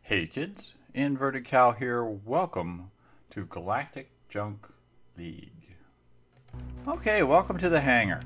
Hey kids, Inverted Cow here. Welcome to Galactic Junk League. Okay, welcome to the hangar.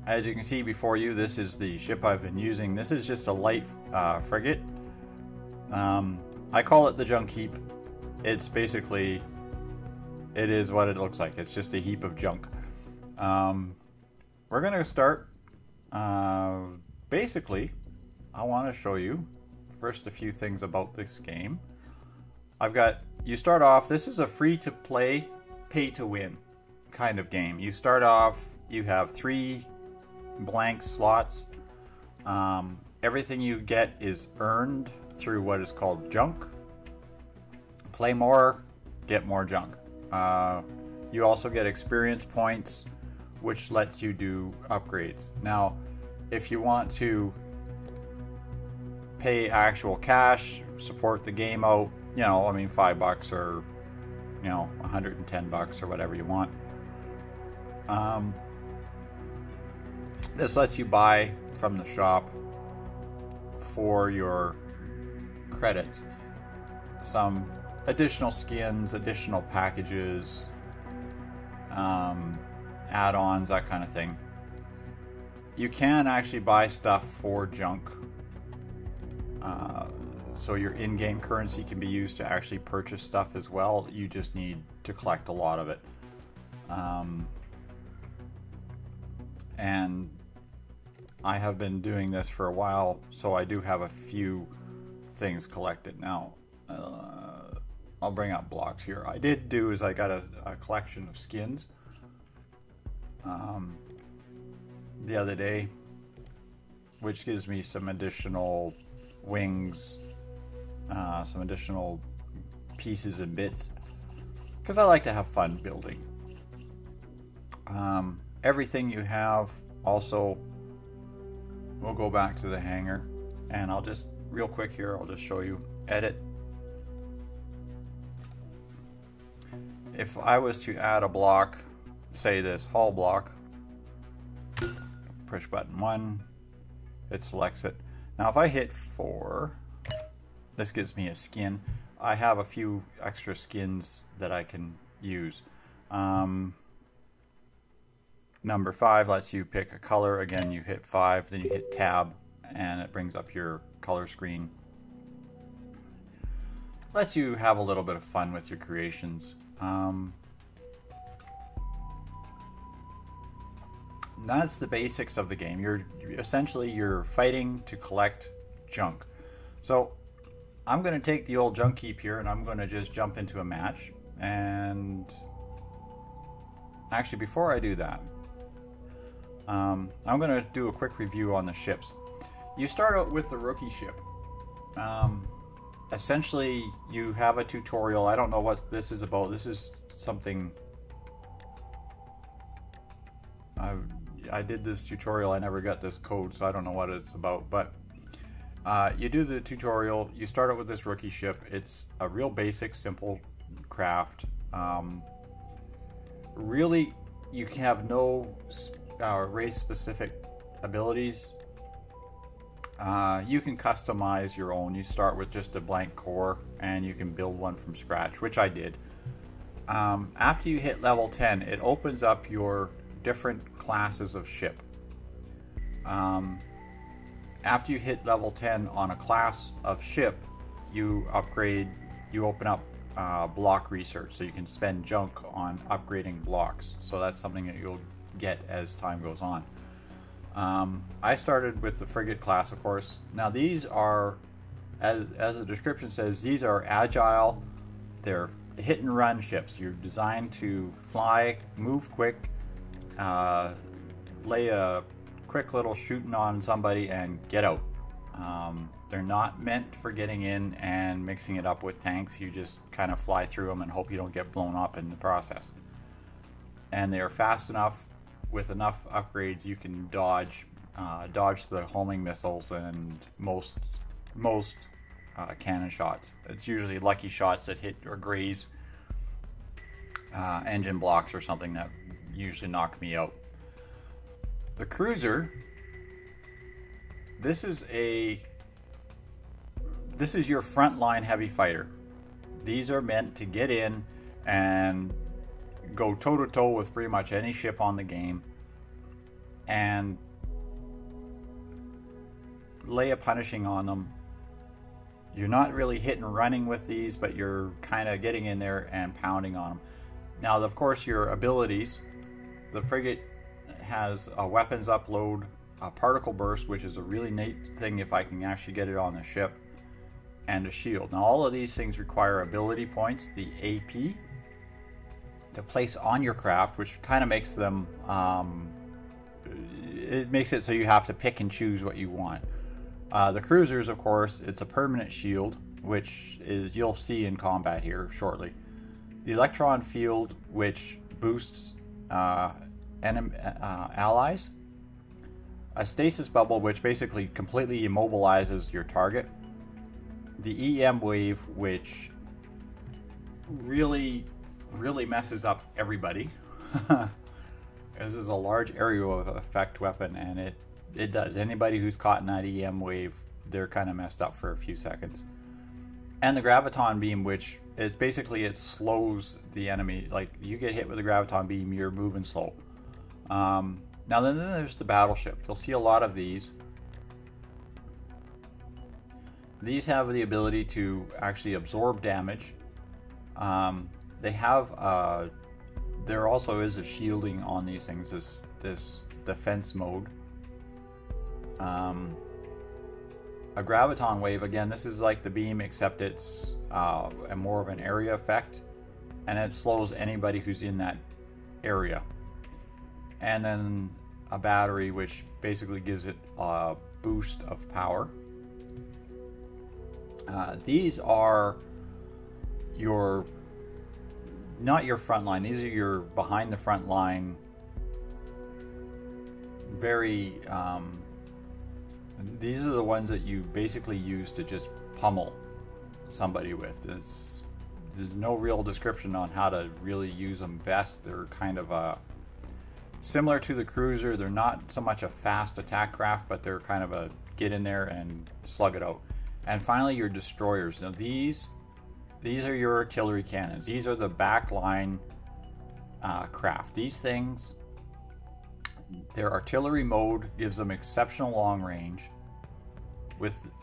As you can see before you, this is the ship I've been using. This is just a light frigate. I call it the junk heap. It's basically, it is what it looks like. It's just a heap of junk. We're gonna start. Basically, I want to show you first a few things about this game. You start off, this is a free to play, pay to win kind of game. You start off, you have 3 blank slots. Everything you get is earned through what is called junk. Play more, get more junk. You also get experience points, which lets you do upgrades. Now, if you want to pay actual cash, support the game out, you know, I mean $5 or, you know, $110 or whatever you want. This lets you buy from the shop for your credits some additional skins, additional packages, add-ons, that kind of thing. You can actually buy stuff for junk. So your in-game currency can be used to actually purchase stuff as well. You just need to collect a lot of it. And I have been doing this for a while, so I do have a few things collected. Now, I'll bring up blocks here. I did do is I got a collection of skins the other day, which gives me some additional wings, some additional pieces and bits, because I like to have fun building. Everything you have also, we'll go back to the hangar, and I'll just real quick here, I'll just show you edit. If I was to add a block, say this hull block, push button 1, it selects it. Now if I hit 4, this gives me a skin. I have a few extra skins that I can use. Number 5 lets you pick a color. Again, you hit 5, then you hit tab, and it brings up your color screen. Lets you have a little bit of fun with your creations. That's the basics of the game. You're fighting to collect junk. So I'm going to take the old junk heap here, and I'm going to just jump into a match. And actually, before I do that, I'm going to do a quick review on the ships. You start out with the rookie ship. Essentially, you have a tutorial. I don't know what this is about. This is something I did this tutorial. I never got this code, so I don't know what it's about. But you do the tutorial. You start out with this rookie ship. It's a real basic, simple craft. Really, you can have no race-specific abilities. You can customize your own. You start with just a blank core, and you can build one from scratch, which I did. After you hit level 10, it opens up your different classes of ship. After you hit level 10 on a class of ship, you upgrade, you open up block research, so you can spend junk on upgrading blocks. So that's something that you'll get as time goes on. I started with the frigate class, of course. Now these are, as the description says, these are agile. They're hit and run ships. You're designed to fly, move quick, lay a quick little shooting on somebody and get out. They're not meant for getting in and mixing it up with tanks. You just kind of fly through them and hope you don't get blown up in the process. And they are fast enough. With enough upgrades, you can dodge the homing missiles and most cannon shots. It's usually lucky shots that hit or graze engine blocks or something that usually knock me out. The cruiser, this is a this is your frontline heavy fighter. These are meant to get in and go toe-to-toe with pretty much any ship on the game and lay a punishing on them. You're not really hit and running with these, but you're kind of getting in there and pounding on them. Now, of course, your abilities. The frigate has a weapons upload, a particle burst, which is a really neat thing if I can actually get it on the ship, and a shield. Now, all of these things require ability points, the AP, to place on your craft, which kind of makes them, it makes it so you have to pick and choose what you want. The cruisers, of course, it's a permanent shield, which is you'll see in combat here shortly. The electron field, which boosts allies. A stasis bubble, which basically completely immobilizes your target. The EM wave, which really messes up everybody. This is a large area of effect weapon, and it does. Anybody who's caught in that EM wave, they're kind of messed up for a few seconds. And the graviton beam, which is basically, it slows the enemy. Like, you get hit with a graviton beam, you're moving slow. Now then there's the battleship. You'll see a lot of these. These have the ability to actually absorb damage. They have there also is a shielding on these things, this defense mode. A graviton wave, again, this is like the beam, except it's a more of an area effect, and it slows anybody who's in that area. And then a battery, which basically gives it a boost of power. These are your, not your front line, these are your behind the front line, very, these are the ones that you basically use to just pummel somebody with. There's no real description on how to really use them best. They're kind of similar to the cruiser. They're not so much a fast attack craft, but they're kind of a get in there and slug it out. And finally, your destroyers. Now these are your artillery cannons. These are the backline craft. These things, their artillery mode gives them exceptional long range,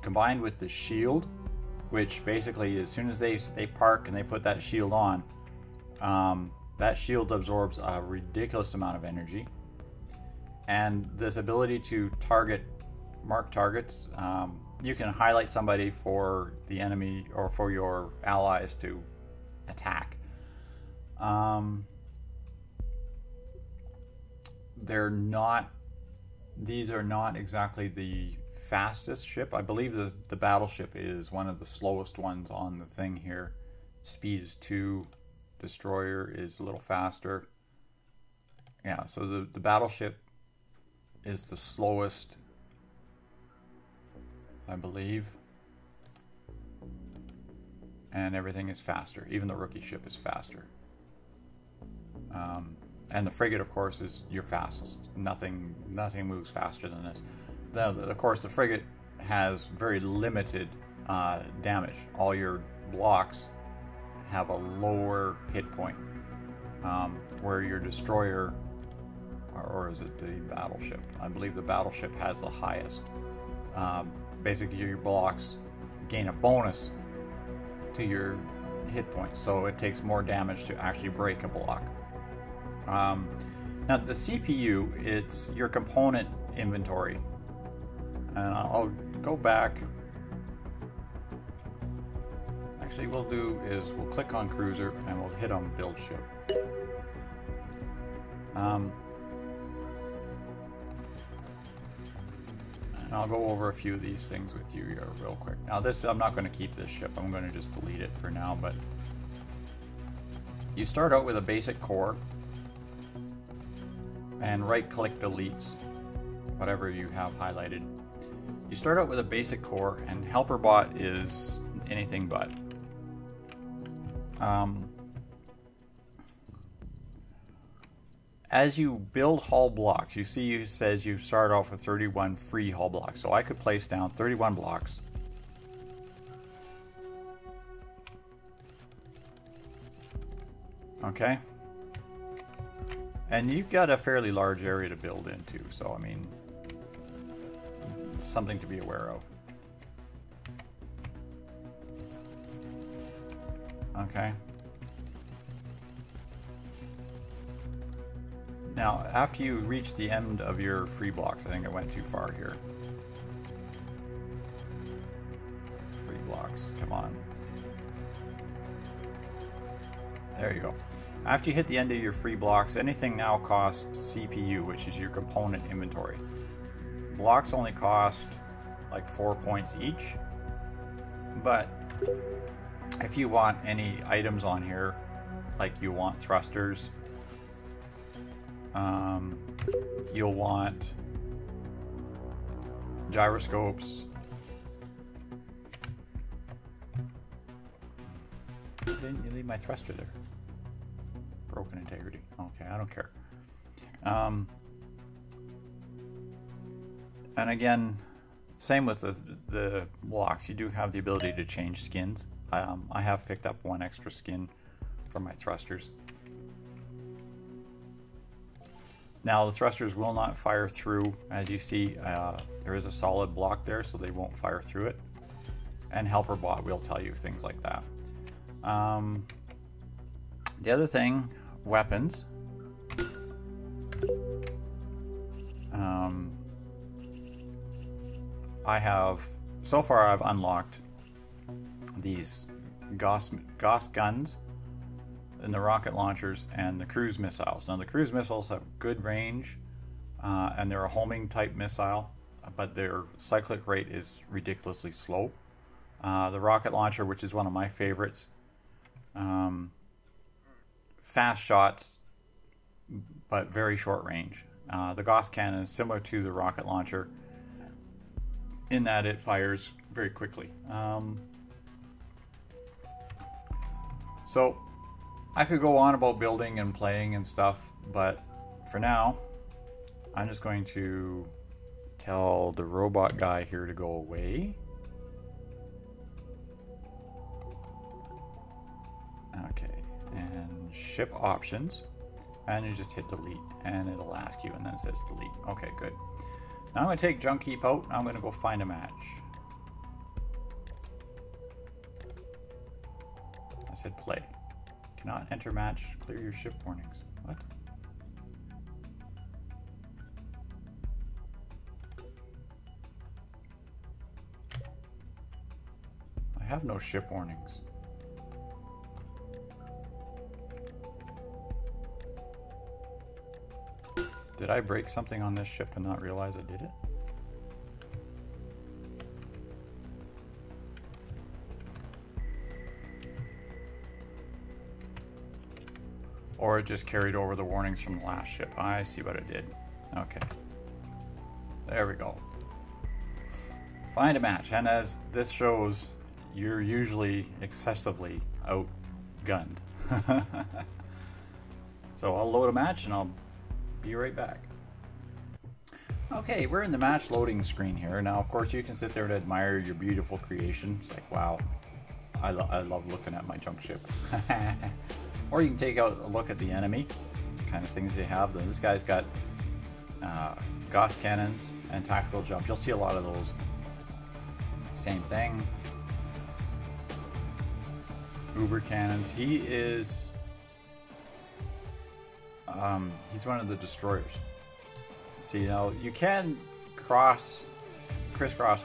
combined with the shield, which basically as soon as they park and they put that shield on, that shield absorbs a ridiculous amount of energy. And this ability to mark targets, you can highlight somebody for the enemy or for your allies to attack. These are not exactly the fastest ship. I believe the battleship is one of the slowest ones on the thing here. Speed is 2. Destroyer is a little faster. Yeah, so the battleship is the slowest, I believe. And everything is faster. Even the rookie ship is faster. And the frigate, of course, is your fastest. Nothing moves faster than this. Of course, the frigate has very limited damage. All your blocks have a lower hit point, where your destroyer, or is it the battleship? I believe the battleship has the highest. Basically, your blocks gain a bonus to your hit points, so it takes more damage to actually break a block. Now the CPU, it's your component inventory, and I'll go back. Actually, what we'll do is we'll click on cruiser and we'll hit on build ship. And I'll go over a few of these things with you here real quick. Now this, I'm not going to keep this ship, I'm going to just delete it for now, but you start out with a basic core and right click deletes whatever you have highlighted. You start out with a basic core, and helper bot is anything but. As you build hull blocks, you see it says you start off with 31 free hull blocks. So I could place down 31 blocks. Okay. And you've got a fairly large area to build into, so I mean, something to be aware of. Okay. Now, after you reach the end of your free blocks, I think I went too far here. Free blocks, come on. There you go. After you hit the end of your free blocks, anything now costs CPU, which is your component inventory. Blocks only cost like 4 points each, but if you want any items on here, like you want thrusters, you'll want gyroscopes. Didn't you leave my thruster there? Broken integrity. Okay, I don't care. And again, same with the blocks. You do have the ability to change skins. I have picked up one extra skin for my thrusters. Now the thrusters will not fire through. As you see, there is a solid block there, so they won't fire through it. And helper bot will tell you things like that. The other thing, weapons. So far I've unlocked these Gauss guns and the rocket launchers and the cruise missiles. Now the cruise missiles have good range and they're a homing type missile, but their cyclic rate is ridiculously slow. The rocket launcher, which is one of my favorites, fast shots but very short range. The Gauss cannon is similar to the rocket launcher in that it fires very quickly. So I could go on about building and playing and stuff, but for now I'm just going to tell the robot guy here to go away. Okay, and ship options, and you just hit delete and it'll ask you, and then it says delete. Okay, good. Now I'm going to take junk heap out and I'm going to go find a match. I said play. Cannot enter match, clear your ship warnings. What? I have no ship warnings. Did I break something on this ship and not realize I did it? Or it just carried over the warnings from the last ship. I see what it did. Okay. There we go. Find a match. And as this shows, you're usually excessively outgunned. So I'll load a match and I'll be right back. Okay, we're in the match loading screen here. Now, of course, you can sit there and admire your beautiful creation. It's like, wow, I love looking at my junk ship. Or you can take out a look at the enemy, kind of things they have. This guy's got Gauss cannons and tactical jump. You'll see a lot of those. Same thing. Uber cannons. He is he's one of the destroyers. See, now you can crisscross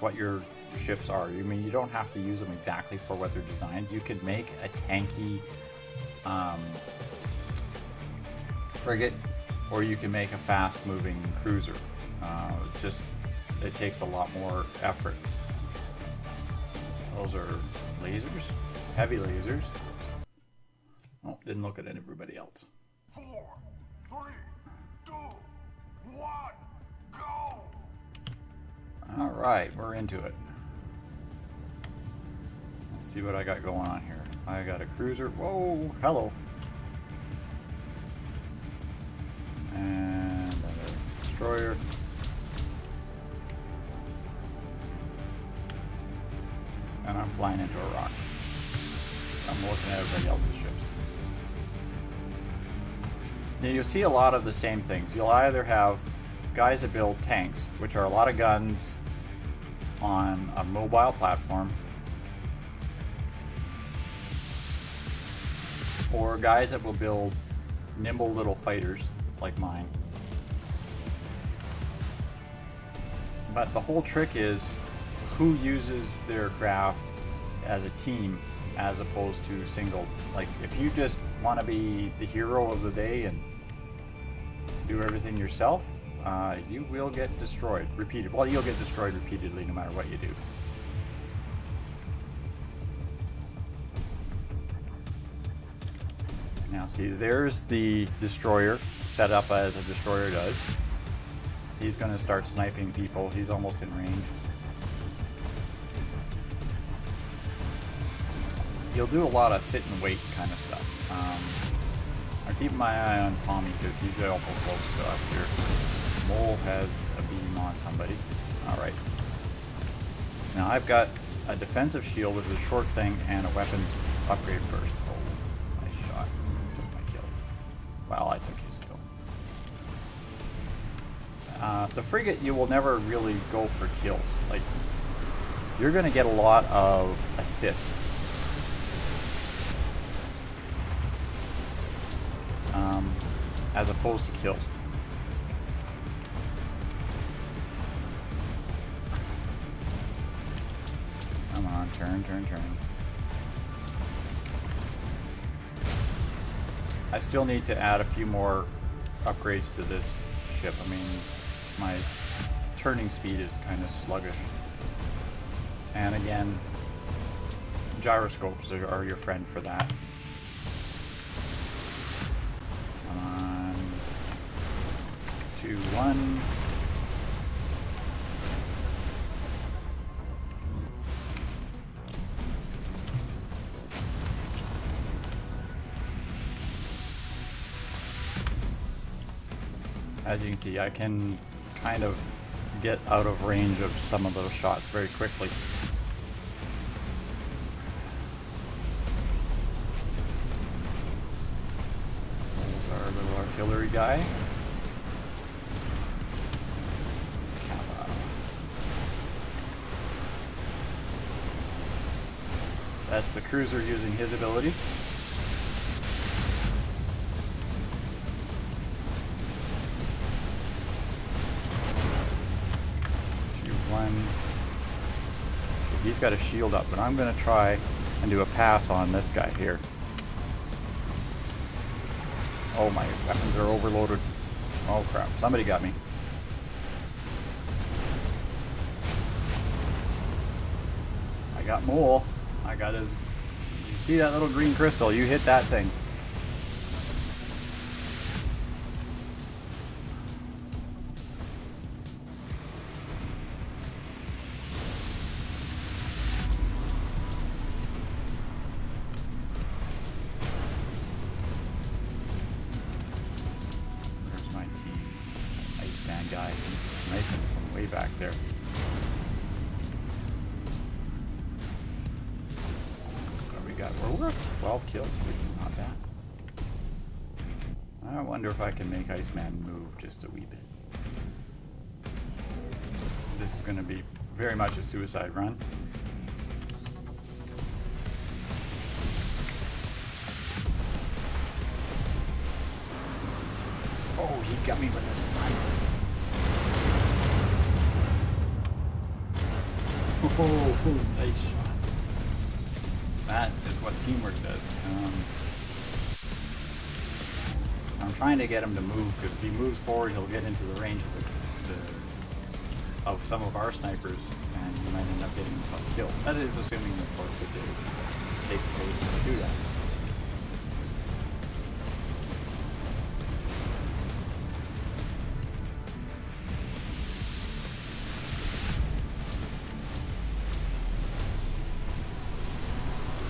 what your ships are. I mean, you don't have to use them exactly for what they're designed. You could make a tanky frigate, or you can make a fast-moving cruiser. It takes a lot more effort. Those are lasers, heavy lasers. Oh, didn't look at everybody else. 4, 3, 2, 1, go! All right, we're into it. Let's see what I got going on here. I got a cruiser. Whoa, hello. And a destroyer. And I'm flying into a rock. I'm looking at everybody else's ships. you'll see a lot of the same things. You'll either have guys that build tanks, which are a lot of guns on a mobile platform, or guys that will build nimble little fighters like mine. But the whole trick is who uses their craft as a team as opposed to single. Like, if you just want to be the hero of the day and do everything yourself, you will get destroyed repeatedly. Well, you'll get destroyed repeatedly no matter what you do. Now see, there's the destroyer set up as a destroyer does. He's going to start sniping people. He's almost in range. He'll do a lot of sit and wait kind of stuff. I'm keeping my eye on Tommy because he's awful close to us here. Mole has a beam on somebody. Alright. Now I've got a defensive shield, which is a short thing, and a weapons upgrade first. Oh, nice shot. Took my kill. Well, I took his kill. The frigate, you will never really go for kills. Like, you're going to get a lot of assists. As opposed to kills. Come on, turn. I still need to add a few more upgrades to this ship. I mean, my turning speed is kind of sluggish. And again, gyroscopes are your friend for that. Come on. 2, 1. As you can see, I can kind of get out of range of some of those shots very quickly. There's our little artillery guy. That's the cruiser using his ability. He's got a shield up, but I'm going to try and do a pass on this guy here. Oh, my weapons are overloaded. Oh crap, somebody got me. I got Mole. I got his... You see that little green crystal? You hit that thing. Guy, he's sniping from way back there. What we got? We're up to 12 kills, which is not bad. I wonder if I can make Iceman move just a wee bit. This is going to be very much a suicide run. Oh, he got me with a stun. Oh, nice shot. That is what teamwork does. I'm trying to get him to move, because if he moves forward, he'll get into the range of some of our snipers, and he might end up getting himself killed. That is assuming, of course, that they take the bait to do that.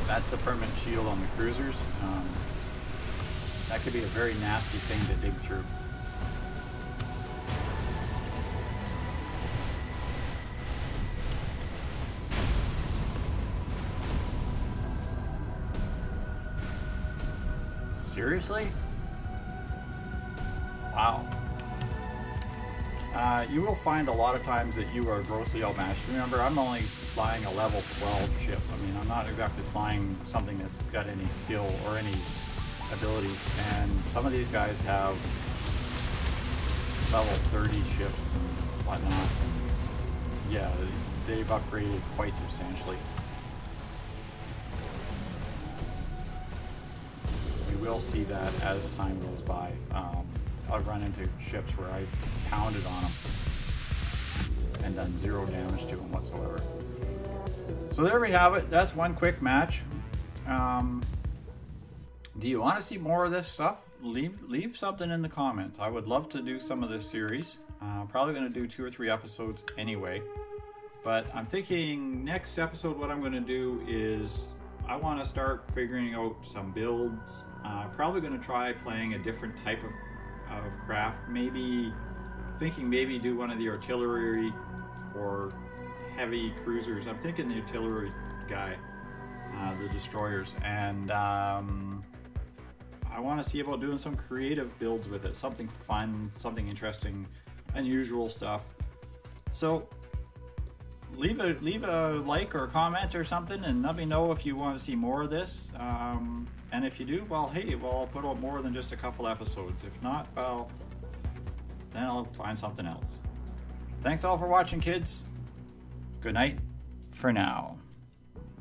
That's the permanent shield on the cruisers. That could be a very nasty thing to dig through. Seriously? Wow. You will find a lot of times that you are grossly outmatched. Remember, I'm only flying a level 12 ship. I mean, I'm not exactly flying something that's got any skill or any abilities. And some of these guys have level 30 ships and whatnot. And yeah, they've upgraded quite substantially. You will see that as time goes by. I've run into ships where I've pounded on them and done 0 damage to them whatsoever. So there we have it. That's one quick match. Do you want to see more of this stuff? Leave something in the comments. I would love to do some of this series. Probably going to do 2 or 3 episodes anyway. But I'm thinking next episode what I'm going to do is I want to start figuring out some builds. Probably going to try playing a different type of craft. Maybe do one of the artillery or heavy cruisers. I'm thinking the artillery guy, the destroyers, and I want to see about doing some creative builds with it, something fun, something interesting, unusual stuff. So leave a like or a comment or something and let me know if you want to see more of this. And if you do, well, hey, I'll put out more than just a couple episodes. If not, well, then I'll find something else. Thanks all for watching, kids. Good night for now.